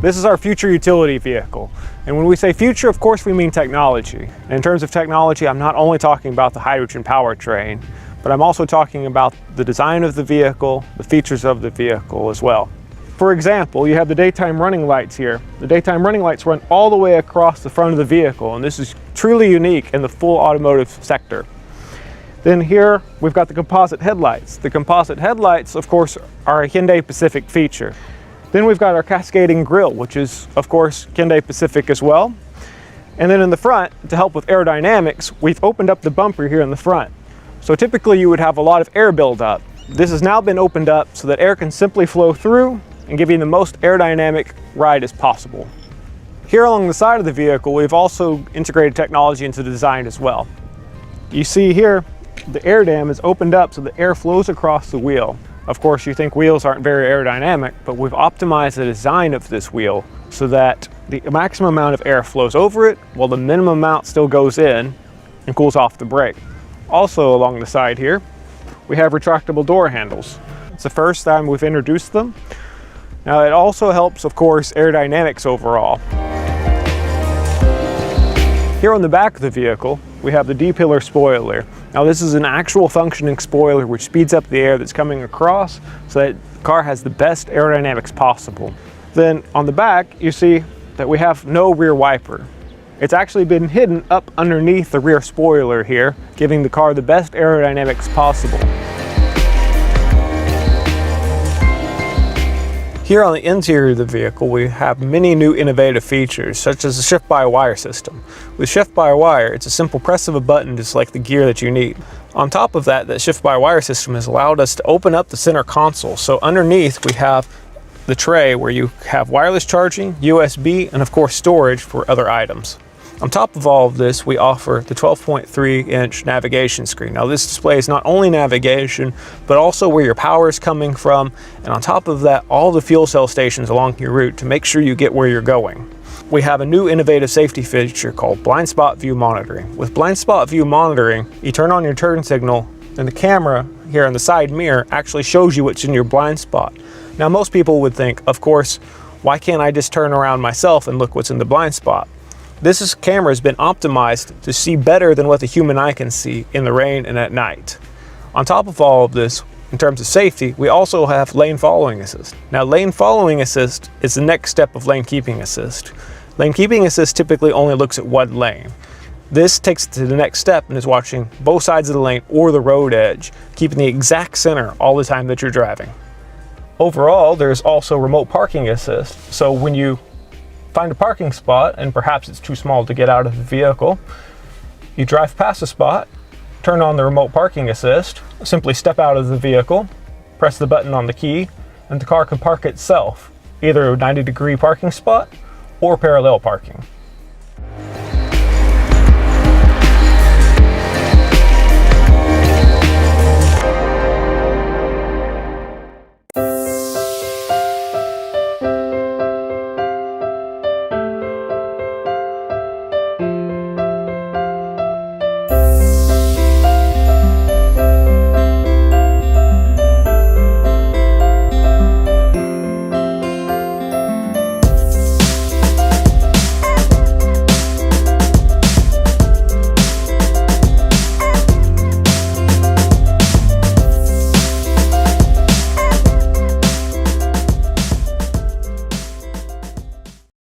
This is our future utility vehicle. And when we say future, of course, we mean technology. And in terms of technology, I'm not only talking about the hydrogen powertrain, but I'm also talking about the design of the vehicle, the features of the vehicle as well. For example, you have the daytime running lights here. The daytime running lights run all the way across the front of the vehicle, and this is truly unique in the full automotive sector. Then here, we've got the composite headlights. The composite headlights, of course, are a Hyundai Pacific feature. Then we've got our cascading grille, which is, of course, Hyundai Pacific as well. And then in the front, to help with aerodynamics, we've opened up the bumper here in the front. So typically you would have a lot of air buildup. This has now been opened up so that air can simply flow through and give you the most aerodynamic ride as possible. Here along the side of the vehicle, we've also integrated technology into the design as well. You see here, the air dam is opened up so the air flows across the wheel. Of course, you think wheels aren't very aerodynamic, but we've optimized the design of this wheel so that the maximum amount of air flows over it, while the minimum amount still goes in and cools off the brake. Also along the side here, we have retractable door handles. It's the first time we've introduced them. Now it also helps, of course, aerodynamics overall. Here on the back of the vehicle, we have the D-pillar spoiler. Now this is an actual functioning spoiler which speeds up the air that's coming across so that the car has the best aerodynamics possible. Then on the back, you see that we have no rear wiper. It's actually been hidden up underneath the rear spoiler here, giving the car the best aerodynamics possible. Here on the interior of the vehicle, we have many new innovative features, such as the shift-by-wire system. With shift-by-wire, it's a simple press of a button to select the gear that you need. On top of that, shift-by-wire system has allowed us to open up the center console. So underneath, we have the tray where you have wireless charging, USB, and of course storage for other items. On top of all of this, we offer the 12.3-inch navigation screen. Now this displays not only navigation, but also where your power is coming from, and on top of that, all the fuel cell stations along your route to make sure you get where you're going. We have a new innovative safety feature called blind spot view monitoring. With blind spot view monitoring, you turn on your turn signal, and the camera here in the side mirror actually shows you what's in your blind spot. Now most people would think, of course, why can't I just turn around myself and look what's in the blind spot? This camera has been optimized to see better than what the human eye can see in the rain and at night. On top of all of this, in terms of safety, we also have lane following assist. Now, lane following assist is the next step of lane keeping assist. Lane keeping assist typically only looks at one lane. This takes it to the next step and is watching both sides of the lane or the road edge, keeping the exact center all the time that you're driving. Overall, there's also remote parking assist. So when you find a parking spot, and perhaps it's too small to get out of the vehicle, you drive past the spot, turn on the remote parking assist, simply step out of the vehicle, press the button on the key, and the car can park itself, either a 90-degree parking spot or parallel parking.